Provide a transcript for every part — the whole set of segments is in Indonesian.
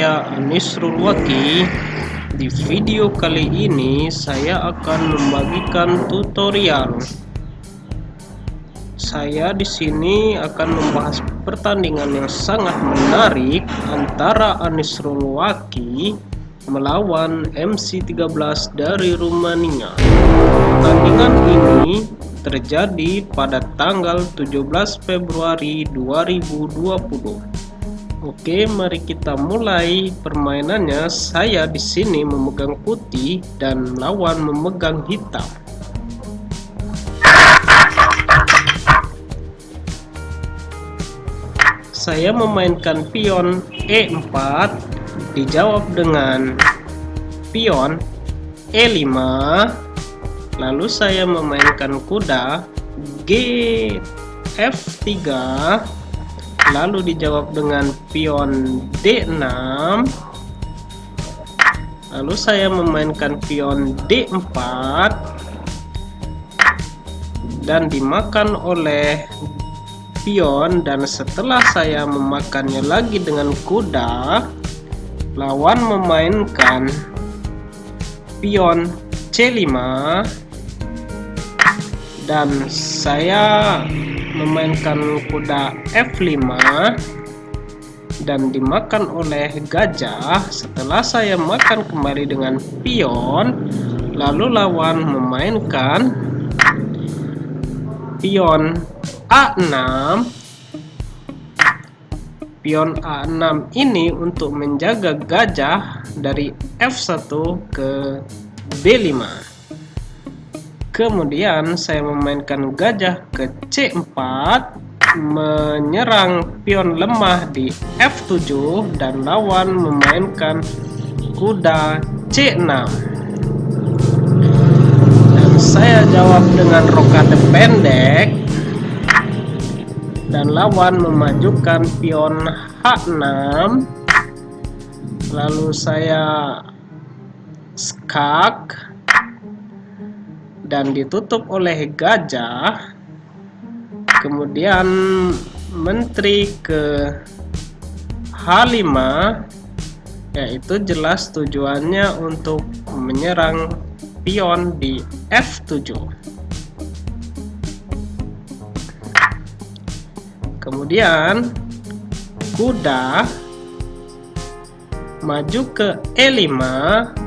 saya Anisrul Waki. Di video kali ini saya akan membagikan tutorial. Saya di sini akan membahas pertandingan yang sangat menarik antara Anisrul Waki melawan MC13 dari Rumania. Pertandingan ini terjadi pada tanggal 17 Februari 2020. Oke, mari kita mulai permainannya. Saya di sini memegang putih dan lawan memegang hitam. Saya memainkan pion E4, dijawab dengan pion E5. Lalu saya memainkan kuda G-F3, lalu dijawab dengan pion D6. Lalu saya memainkan pion D4 dan dimakan oleh pion, dan setelah saya memakannya lagi dengan kuda, lawan memainkan pion C5 dan saya memainkan kuda F5 dan dimakan oleh gajah. Setelah saya makan kembali dengan pion, lalu lawan memainkan pion A6. Pion A6 ini untuk menjaga gajah dari F1 ke B5. Kemudian saya memainkan gajah ke C4, menyerang pion lemah di F7 dan lawan memainkan kuda C6. Dan saya jawab dengan rokade pendek dan lawan memajukan pion H6. Lalu saya skak dan ditutup oleh gajah. Kemudian menteri ke H5, yaitu jelas tujuannya untuk menyerang pion di F7. Kemudian kuda maju ke E5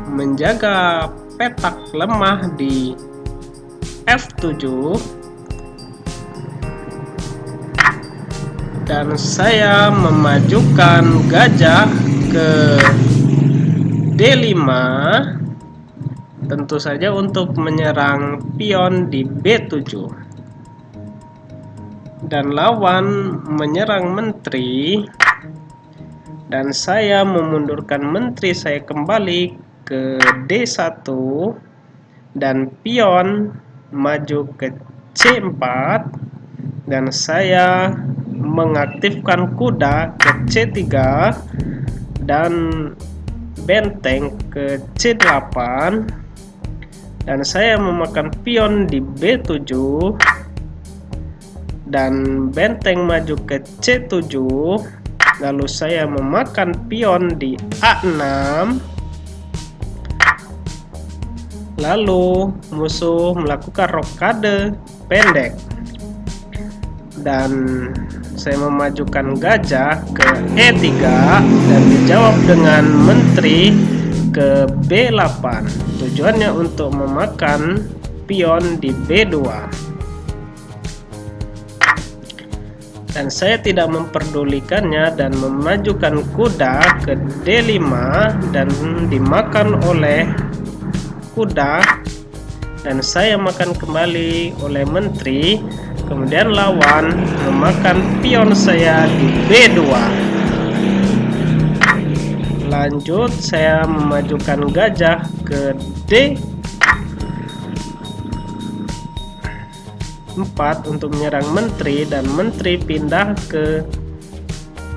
menjaga petak lemah di F7, dan saya memajukan gajah ke D5, tentu saja untuk menyerang pion di B7, dan lawan menyerang menteri, dan saya memundurkan menteri saya kembali ke D1 dan pion maju ke C4, dan saya mengaktifkan kuda ke C3 dan benteng ke C8, dan saya memakan pion di B7 dan benteng maju ke C7. Lalu saya memakan pion di A6. Lalu musuh melakukan rokade pendek dan saya memajukan gajah ke E3 dan dijawab dengan menteri ke B8. Tujuannya untuk memakan pion di B2. Dan saya tidak memperdulikannya dan memajukan kuda ke D5 dan dimakan oleh kuda, dan saya makan kembali oleh menteri. Kemudian lawan memakan pion saya di B2. Lanjut saya memajukan gajah ke D4 untuk menyerang menteri, dan menteri pindah ke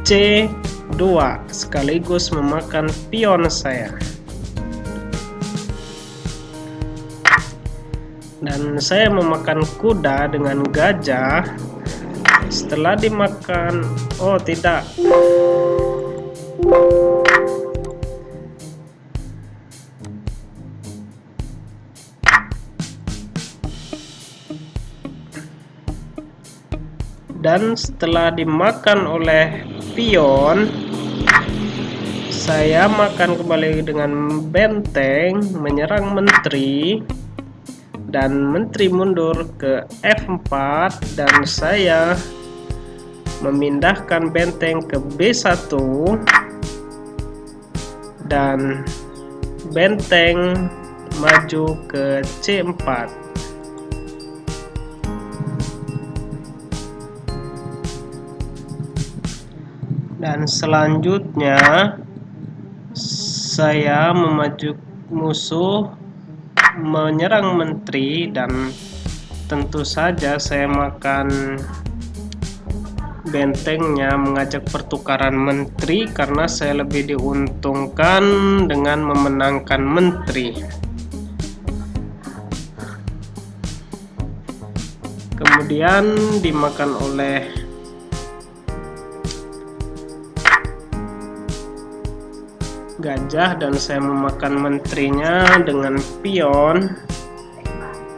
C2 sekaligus memakan pion saya. Dan saya memakan kuda dengan gajah. Setelah dimakan, oh tidak, Dan setelah dimakan oleh pion, saya makan kembali dengan benteng, menyerang menteri, dan menteri mundur ke F4, dan saya memindahkan benteng ke B1 dan benteng maju ke C4. Dan selanjutnya saya memaju musuh menyerang menteri, dan tentu saja saya makan bentengnya mengajak pertukaran menteri karena saya lebih diuntungkan dengan memenangkan menteri. Kemudian dimakan oleh gajah dan saya memakan menterinya dengan pion,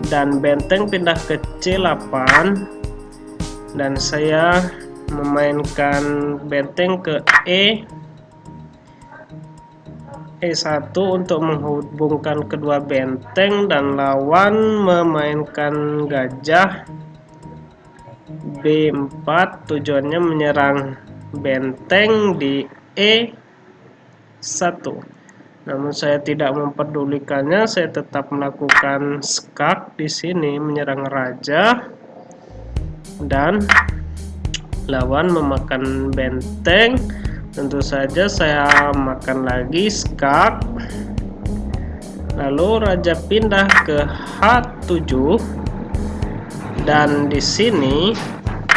dan benteng pindah ke C8 dan saya memainkan benteng ke E1 untuk menghubungkan kedua benteng, dan lawan memainkan gajah B4, tujuannya menyerang benteng di E1. Namun saya tidak memperdulikannya, saya tetap melakukan skak di sini menyerang raja, dan lawan memakan benteng. Tentu saja saya makan lagi skak, lalu raja pindah ke H7, dan di sini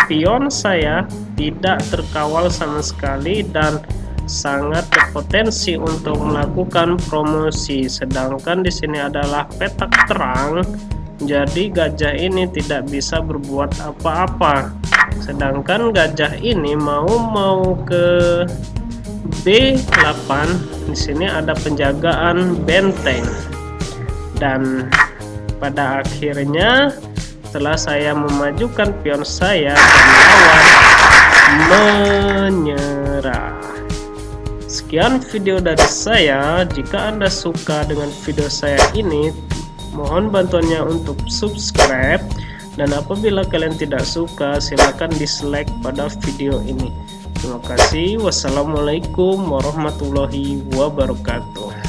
pion saya tidak terkawal sama sekali dan sangat berpotensi untuk melakukan promosi. Sedangkan di sini adalah petak terang, jadi gajah ini tidak bisa berbuat apa-apa. Sedangkan gajah ini mau ke B8. Di sini ada penjagaan benteng, dan pada akhirnya setelah saya memajukan pion saya dan lawan menyerah. Sekian video dari saya. Jika Anda suka dengan video saya ini, mohon bantuannya untuk subscribe, dan apabila kalian tidak suka, silakan dislike pada video ini. Terima kasih. Wassalamualaikum warahmatullahi wabarakatuh.